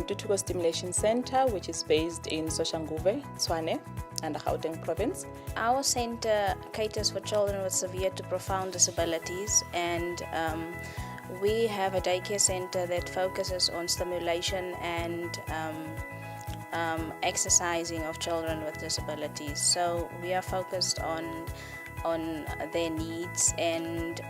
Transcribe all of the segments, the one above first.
Tutuko Stimulation Center, which is based in Soshanguve, Tshwane, and the Gauteng province. Our center caters for children with severe to profound disabilities, and we have a daycare center that focuses on stimulation and exercising of children with disabilities. So we are focused on their needs, and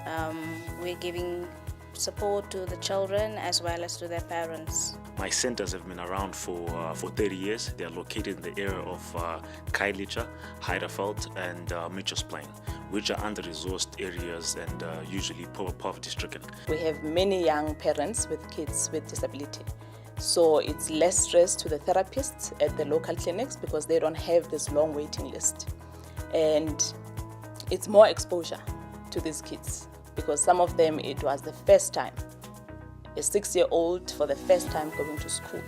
we're giving support to the children as well as to their parents. My centers have been around for 30 years. They are located in the area of Khayelitsha, Heiderveld, and Mitchells Plain, which are under-resourced areas and usually poverty-stricken. We have many young parents with kids with disability. So it's less stress to the therapists at the local clinics because they don't have this long waiting list. And it's more exposure to these kids because some of them, it was the first time, a 6-year-old for the first time going to school.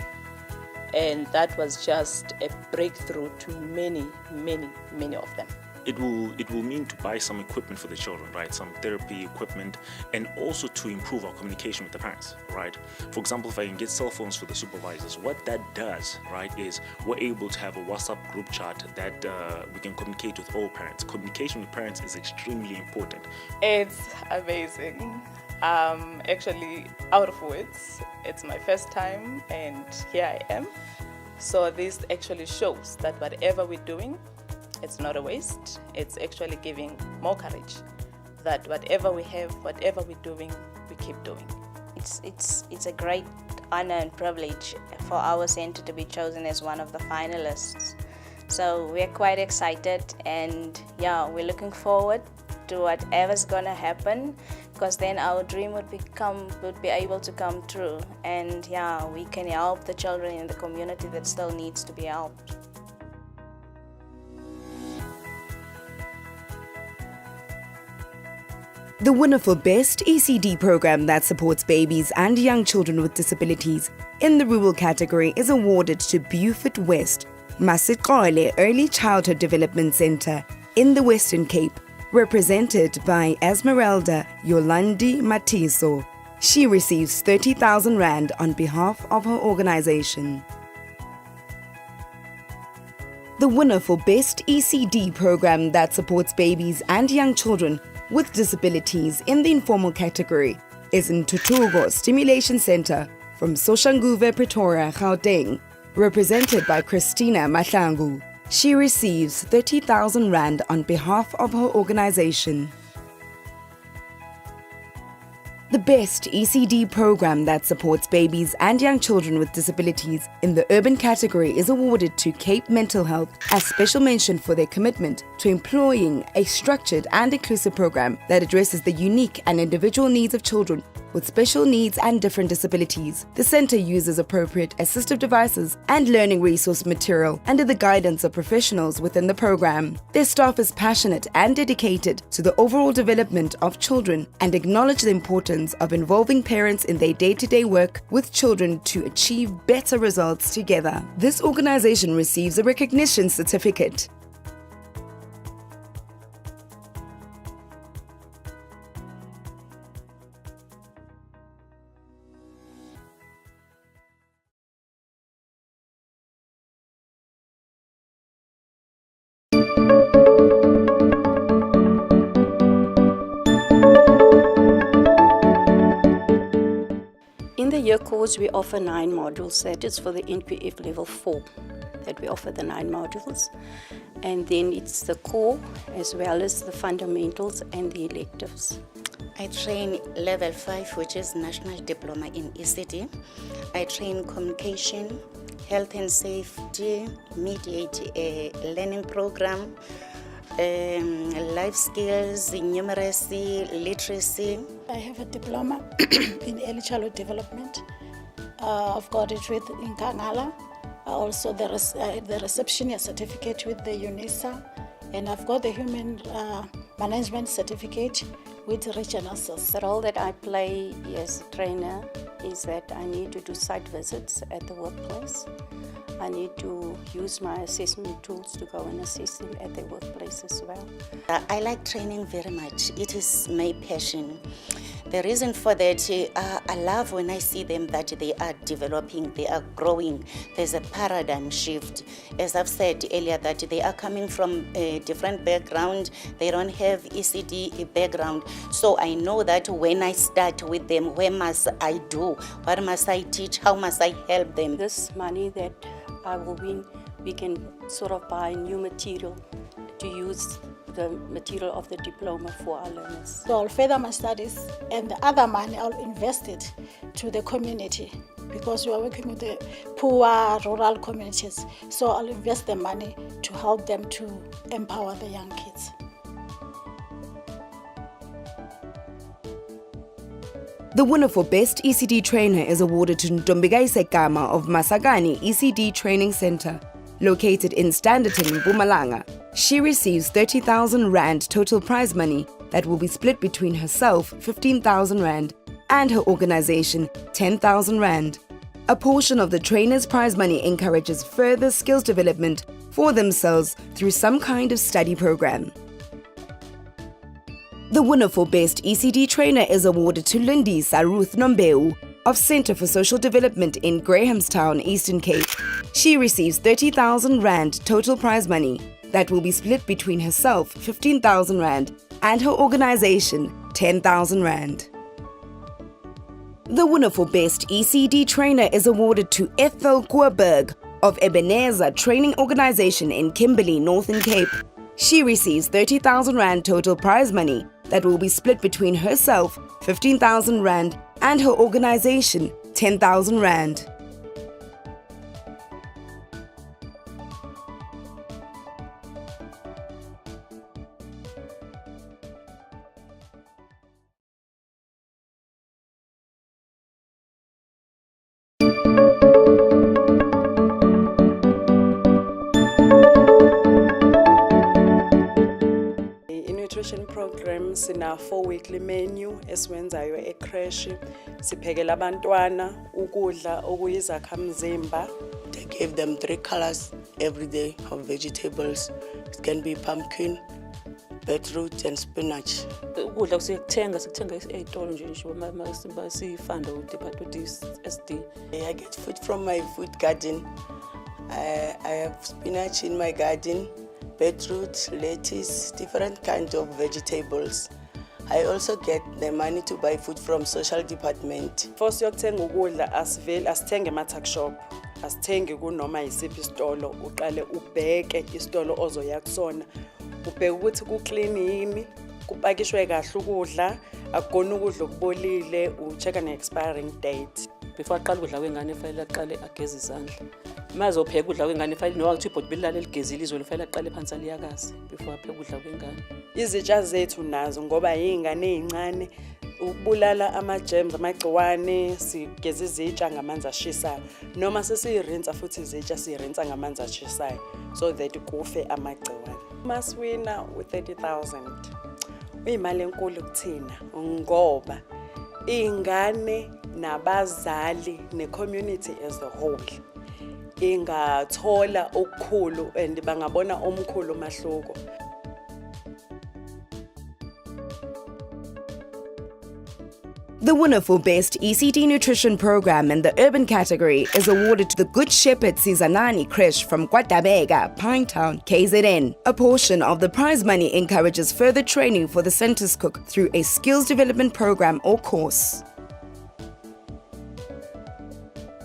And that was just a breakthrough to many, many, many of them. It will mean to buy some equipment for the children, right? Some therapy equipment, and also to improve our communication with the parents, right? For example, if I can get cell phones for the supervisors, what that does, right, is we're able to have a WhatsApp group chat that we can communicate with all parents. Communication with parents is extremely important. It's amazing. Actually, out of words. It's my first time, and here I am. So this actually shows that whatever we're doing, it's not a waste. It's actually giving more courage that whatever we have, whatever we're doing, we keep doing. It's a great honor and privilege for our center to be chosen as one of the finalists. So we're quite excited, and yeah, we're looking forward to whatever's gonna happen, because then our dream would be able to come true, and yeah, we can help the children in the community that still needs to be helped. The winner for Best ECD program that supports babies and young children with disabilities in the rural category is awarded to Beaufort West Masikole Early Childhood Development Center in the Western Cape, represented by Esmeralda Yolandi Matiso. She receives 30,000 Rand on behalf of her organization. The winner for Best ECD program that supports babies and young children with disabilities in the informal category is Ntuthuko Stimulation Center from Soshanguve, Pretoria, Gauteng, represented by Christina Mahlangu. She receives 30,000 Rand on behalf of her organization. The Best ECD program that supports babies and young children with disabilities in the urban category is awarded to Cape Mental Health as special mention for their commitment to employing a structured and inclusive program that addresses the unique and individual needs of children with special needs and different disabilities. The center uses appropriate assistive devices and learning resource material under the guidance of professionals within the program. Their staff is passionate and dedicated to the overall development of children and acknowledge the importance of involving parents in their day-to-day work with children to achieve better results together. This organization receives a recognition certificate. In the year course, we offer 9 modules. That is for the NQF level 4 that we offer the 9 modules. And then it's the core as well as the fundamentals and the electives. I train level 5, which is National Diploma in ECD. I train communication, health and safety, mediate learning program, life skills, numeracy, literacy. I have a diploma in early childhood development. I've got it with Nkangala. Also the reception certificate with the UNISA, and I've got the human management certificate with regional SOS. The role that I play as a trainer is that I need to do site visits at the workplace. I need to use my assessment tools to go and assess them at their workplace as well. I like training very much. It is my passion. The reason for that, I love when I see them that they are developing, they are growing. There's a paradigm shift. As I've said earlier, that they are coming from a different background. They don't have ECD background. So I know that when I start with them, where must I do? What must I teach? How must I help them? This money that I will win, we can sort of buy new material to use the material of the diploma for our learners. So I'll further my studies, and the other money I'll invest it to the community, because we are working with the poor rural communities. So I'll invest the money to help them to empower the young kids. The winner for Best ECD Trainer is awarded to Ntombigaise Gama of Masagani ECD Training Center, located in Standerton, Mpumalanga. She receives 30,000 Rand total prize money that will be split between herself, 15,000 Rand, and her organization, 10,000 Rand. A portion of the trainer's prize money encourages further skills development for themselves through some kind of study program. The winner for Best ECD Trainer is awarded to Lundisa Ruth Nombeu of Center for Social Development in Grahamstown, Eastern Cape. She receives 30,000 Rand total prize money that will be split between herself, 15,000 Rand, and her organization, 10,000 Rand. The winner for Best ECD Trainer is awarded to Ethel Koerberg of Ebenezer Training Organization in Kimberley, Northern Cape. She receives 30,000 Rand total prize money that will be split between herself, 15,000 Rand, and her organization, 10,000 Rand. Nutrition program sina 4-weekly menu esiwenzayo ecrash siphekela abantwana ukudla okuyizakhamzimba. They gave them 3 colors every day of vegetables. It can be pumpkin, beetroot and spinach. Ukudla sikuthenga ezitolo nje nje sifunda uDepartment SD. I get food from my food garden. I have spinach in my garden, beetroot, lettuce, different kinds of vegetables. I also get the money to buy food from social department. First yokuthenga ukudla asithenge ema-tuck shop. Asithenge kunoma yisiphi isitolo, uqale ubheke isitolo ozoya kusona. Ubheke ukuthi ku-clean yini, kupakishwe kahle ukudla, akukona ukudla okubolile, u-check ne-expiring date. Before aqala ukudla kwengane fanele aqale ageze izandla. Maze upheka ukudla kwengane fanele nowa ukuthi ibhodi bilala ligezile izolo fanele aqale phansi aliyakazi before apheka ukudla kwengane. Izitsha zethu nazo ngoba yingane ezincane ukubulala ama-germs amagciwane sigeza izitsha ngamanzi ashisayo noma sesiyirinsa futhi izitsha siyirinsa ngamanzi ashisayo so that kufe amagciwane. Maswina u-30,000 uyimali enkulu kuthina ngoba ingane nabazali ne-community as a whole ingathola okukhulu and bangabona omkhulu umahluko. The winner for Best ECD Nutrition Program in the urban category is awarded to the Good Shepherd Sizanani Creche from Kwadabega, Pinetown, KZN. A portion of the prize money encourages further training for the center's cook through a skills development program or course.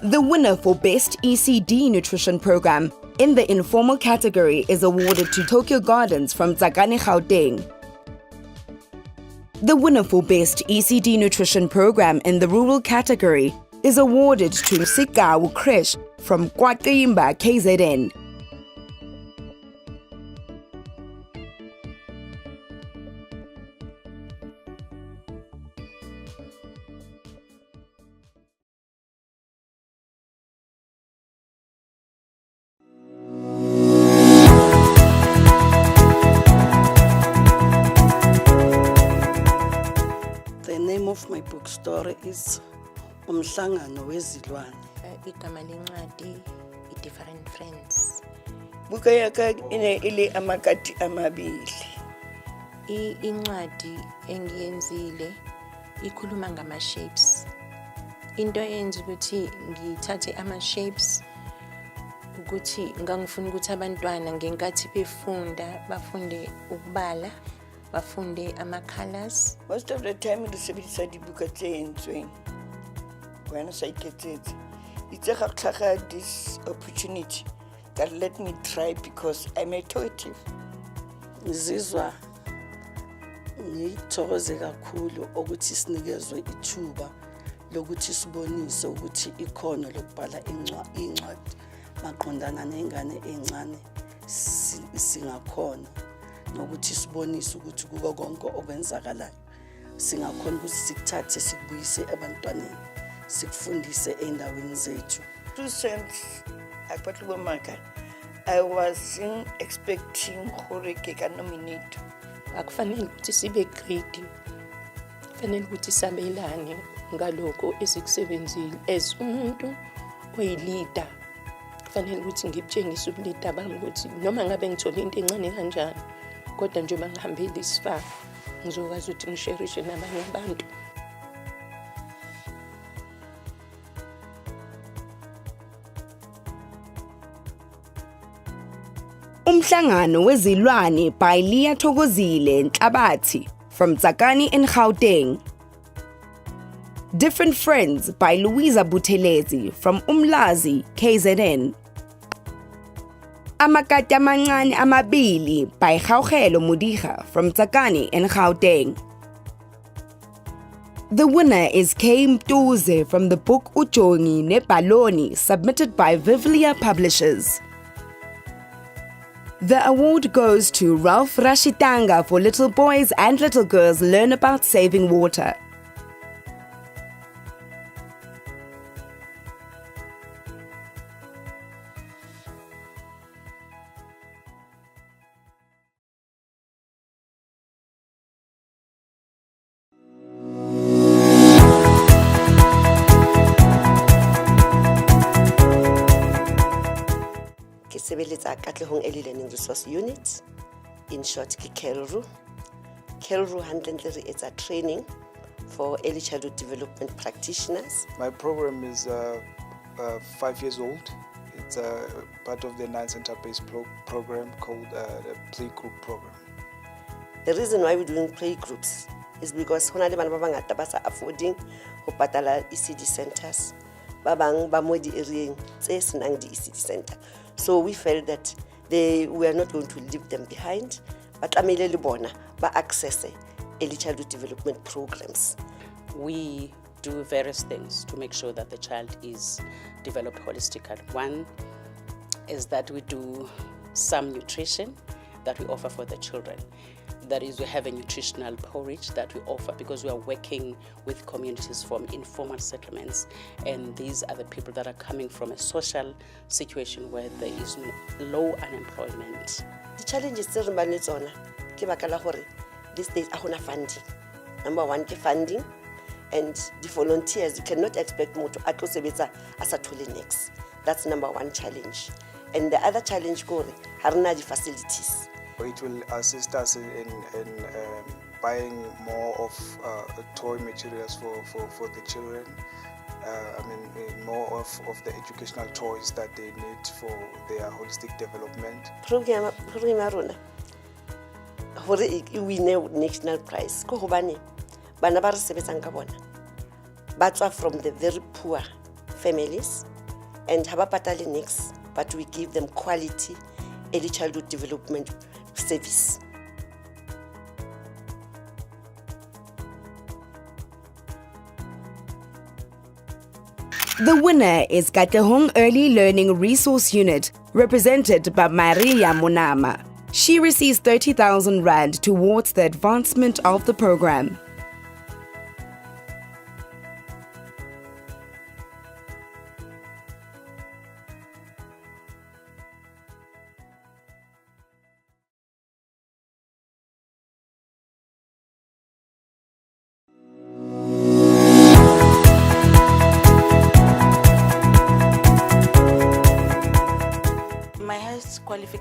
The winner for Best ECD Nutrition Program in the informal category is awarded to Tokyo Gardens from Tsakane, Gauteng. The winner for Best ECD Nutrition Program in the rural category is awarded to Sikawu Creche from Kwakimba, KZN. The name of my bookstore is Umhlangano Wezilwane. Igama lencwadi i-Different Friends. Buka yaka ile amakati amabili. Incwadi engiyenzile ikhuluma ngama-shapes. Into eyenza ukuthi ngithathe ama-shapes ukuthi ngangifuna ukuthi abantwana ngenkathi befunda bafunde ukubala, bafunde ama-colors. Most of the time re sebedisa dibuka tse entsweng wena sa iketsetse itse ga tlhaga this opportunity that let me try because I'm intuitive. Ngizizwa ngithokoze kakhulu ukuthi sinikezwe ithuba lokuthi sibonise ukuthi ikhono lokubhala incwadi maqondana nengane encane singakhona nokuthi sibonise ukuthi kuko konke okwenzakalayo singakhona ukuthi sikuthathe sikubuyise abantwaneni sikufundise endaweni zethu. 2 cents akwatlukomaka I wasn't expecting gore ke ka nominate. Akufanele ukuthi sibe greedy, kufanele ukuthi sabelane ngaloko esikusebenzile as umuntu oyileader. Kufanele ukuthi ngibutshengise ubuleader bami ukuthi noma ngabe ngithola into encane kanjani kodwa njengoba ngihambile isifaka ngizokwazi ukuthi ngisherishe nabanye abantu. Umhlangano wezilwane by Leah Thokozile Nhlabathi from Tsakani in Gauteng. Different Friends by Louisa Buthelezi from Umlazi, KZN. Amakati amancane amabili by Gaugelo Mudiga from Tsakani in Gauteng. The winner is K. Mtuze from the book Ujongi Nebaloni, submitted by Vivlia Publishers. The award goes to Ralph Rashitanga for Little Boys and Little Girls Learn About Saving Water. Sebeletsa Katlehong Early Learning Resource Unit, in short ke KELRU. KELRU handle it's a training for early childhood development practitioners. My program is 5 years old. It's part of the 9 center-based program called the Play Group program. The reason why we're doing play groups is because honale bana ba bangata ba sa affording ho patala ECD centers. Ba bang ba mo di area tse senang di ECD center. So we felt that we are not going to leave them behind, but tlamehile le bona ba access early childhood development programs. We do various things to make sure that the child is developed holistically. One is that we do some nutrition that we offer for the children. That is, we have a nutritional porridge that we offer because we are working with communities from informal settlements, and these are the people that are coming from a social situation where there is low unemployment. The challenges tse re bane tsona ke baka la gore these days a gona funding. Number one ke funding, and the volunteers, you cannot expect motho a tlo sebetsa a sa thole next. That's number one challenge. And the other challenge gore ha rena di facilities. It will assist us in buying more of toy materials for the children. More of the educational toys that they need for their holistic development. Program rona hore e win national prize ko hobane bana ba re sebetsang ka bona ba tswa from the very poor families, and ha ba patale next, but we give them quality early childhood development service. The winner is Katlehong Early Learning Resource Unit, represented by Maria Monama. She receives 30,000 Rand towards the advancement of the program.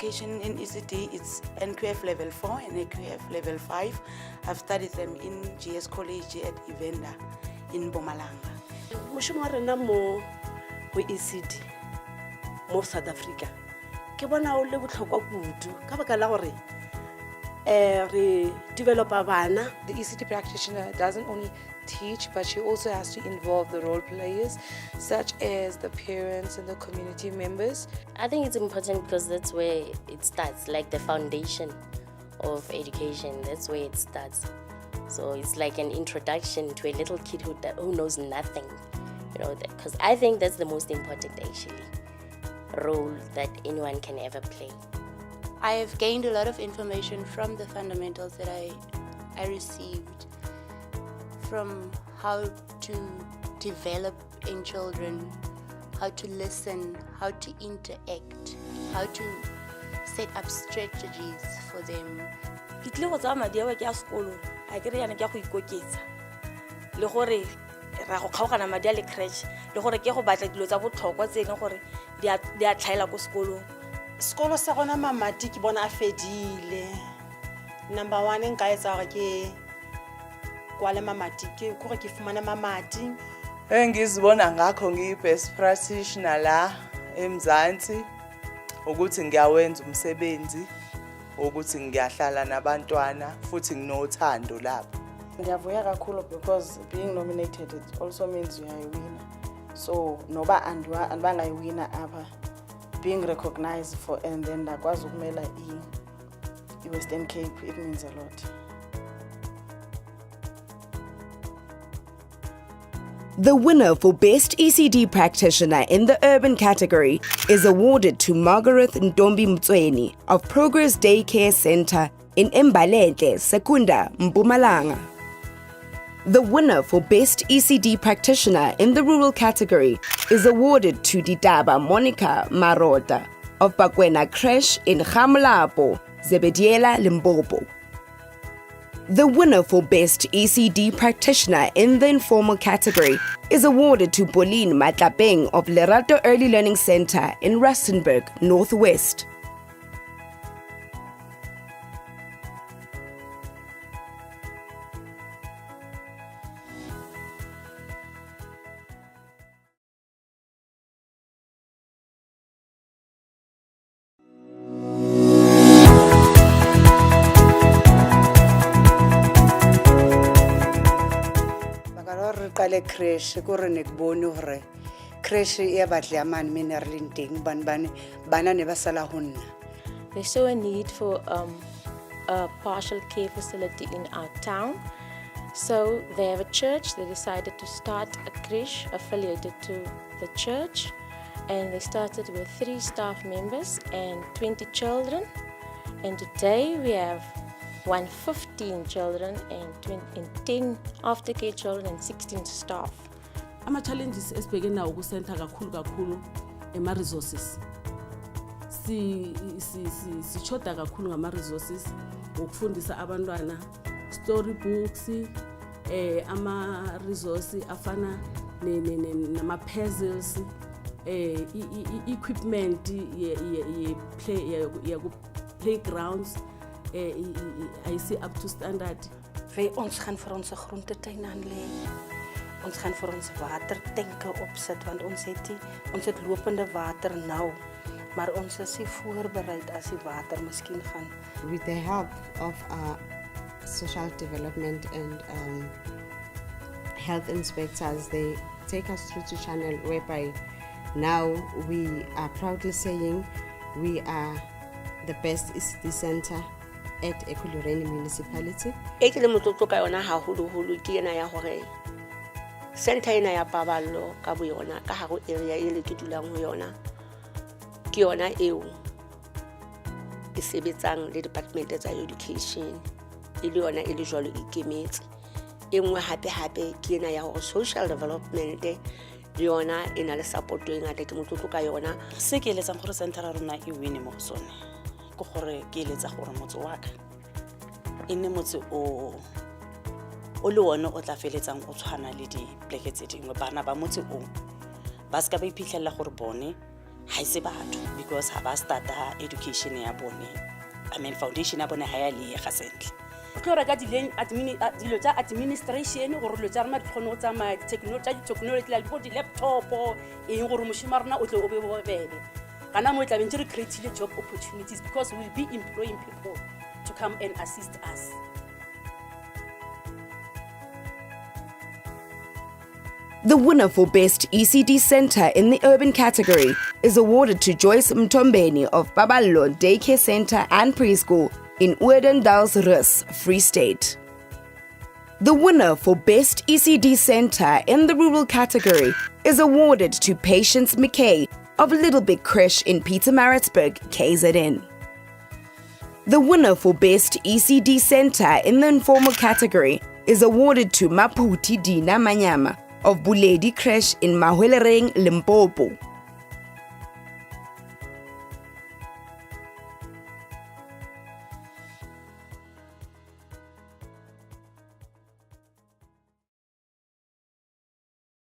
education in ECD, it's NQF level 4 and NQF level 5. I've studied them in GS College at Ivenda in Mpumalanga. Mošomo wa rena mo ECD mo South Africa ke bona o le botlhokwa kudu ka baka la gore re developa bana. The ECD practitioner doesn't only teach, but she also has to involve the role players, such as the parents and the community members. I think it's important because that's where it starts, like the foundation of education. That's where it starts. So it's like an introduction to a little kid who knows nothing, you know, because I think that's the most important, actually, role that anyone can ever play. I have gained a lot of information from the fundamentals that I received, from how to develop in children, how to listen, how to interact, how to set up strategies for them. Ke tle go tsaya madi a wa ke a sekolo a kere yana ke go ikoketsa le gore ra go kgaogana madi a le crash le gore ke go batla dilo tsa botlhokwa tse ene gore di a tlhaela ko sekolong. Sekolo sa gona mamati ke bona a fedile. Number 1 nka etsa gore ke kwale mamati ke gore ke fumane mamati. Engizibona ngakho ngiyi-best practitioner la eMzansi ukuthi ngiyawenza umsebenzi ukuthi ngiyahlala nabantwana futhi nginothando lapho. Ngiyavuya kakhulu because being nominated it also means you are a winner. So noba andibangayiwina apha, being recognized for and then ndakwazi ukumela i-Western Cape, it means a lot. The winner for Best ECD Practitioner in the Urban category is awarded to Margaret Ndombi Mtsweni of Progress Daycare Center in Mbalente, Sekunda, Mpumalanga. The winner for Best ECD Practitioner in the Rural category is awarded to Didaba Monica Marota of Bakwena Creche in Gamlapo, Zebediela, Limpopo. The winner for Best ECD Practitioner in the Informal category is awarded to Pauline Matlapeng of Lerato Early Learning Center in Rustenburg, Northwest. Qale creche ko re ne ke bone hore creche e batla ya man mineral teng bana ne ba sala ho nna. They saw a need for a partial care facility in our town. So they have a church. They decided to start a creche affiliated to the church. And they started with 3 staff members and 20 children. And today we have 115 children and 10 aftercare children and 16 staff. Ama challenges esibhekene nawo ku center kakhulu ema resources. Si choda kakhulu ngama resources ukufundisa abantwana storybooks, ama resources afana nama puzzles, equipment ye playgrounds. I see up to standard. Ons gaan vir ons groentetuin aanlê. Ons gaan vir ons watertanke opsit want ons het lopende water nou, maar ons is nie voorberei as die water miskien gaan. With the help of social development and health inspectors, they take us through to channel whereby now we are proudly saying we are the best ECD center at Ekhuloreni municipality. E ke le motlotlo ka yona haholo ke ena ya hore center ena ya paballo ka bo yona ka haro area e le ke dulang ho yona ke yona eo e sebetsang le department tsa education e le yona e le jwalo ikemetse e nngwe hape ke ena ya hore social development le yona e na le support e ngata ke motlotlo ka yona. Se ke eletsang gore center ya rona e wine mo sone go gore ke eletsa gore motse wa ka ene motse o le wona o tla feletsang o tshwana le di pleke tse dingwe bana ba motse o ba ska ba iphitlhela gore bone ha se batho because ha ba starta education ya bone. I mean foundation ya bone ha ya le ga sentle. Tlo reka dilo tsa administration gore dilo tsa rena di kgone go tsamaya technology la di laptop eng gore mošomo wa rena o tle o be bobebe kana mo tla bentse re create job opportunities because we will be employing people to come and assist us. The winner for Best ECD Center in the urban category is awarded to Joyce Mtombeni of Baballo Daycare Center and Preschool in Oudendaalsrus, Free State. The winner for Best ECD Center in the rural category is awarded to Patience McKay of Little Big Creche in Pietermaritzburg, KZN. The winner for Best ECD Center in the informal category is awarded to Maputi Dina Manyama of Buledi Creche in Mahwelereng, Limpopo.